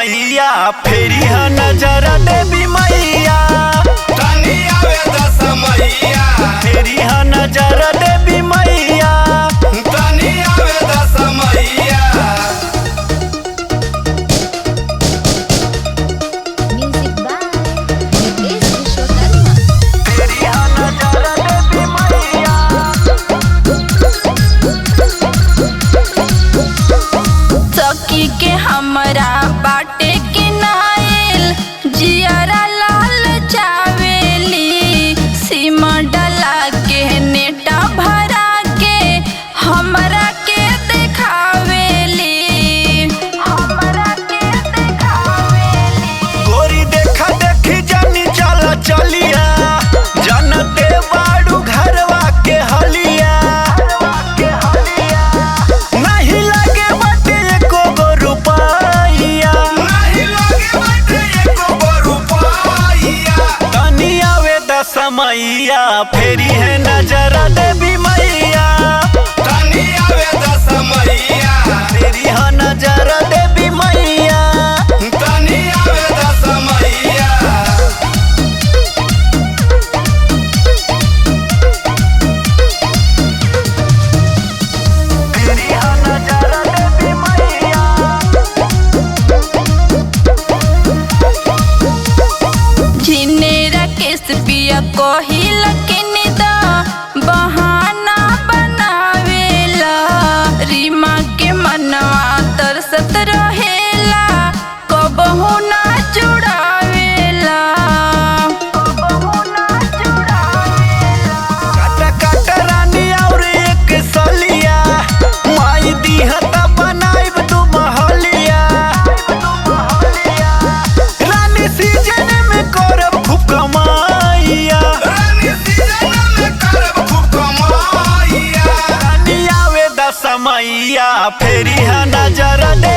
समैया फेरी ह नजर देवी मैया तनी आवे द समैया फेरी ह नजर देवी मैया तनी आवे द समैया। Music by Yogesh Vishwakarma. फेरी ह नजर देवी मैया सखी के हमरा बाटे के नाइल जियरा लाल चावेली सीमा डला के नेटा भरा के हमरा के देखावेली गोरी देखा देखी जानी चला चलिया जनते बाड़ू घरवा के हलिया नहीं लगे बटे एको गो रुपैया नहीं लगे बाटे एको गो रुपैया तनी आवे द समैया फेरी है नजर देवी मैया तनी आवे द समैया फेरी ह नजर देवी मैया तनी आवे द समैया। फेरी ह नजर देवी मैया झिनेरा केस पिया कोहिल के निदा बहाना बनावेला रीमा के मनवा तरसत रहेला कबहू ना जुड़ावेला काट काट रानी और एक सलिया माई दीहता बनाइब तू महलिया रानी सीजन में करब खूब कमाइया रानी सीजन में करब खूब कमाइया रानी आवे द समैया फेरी ह नजर दे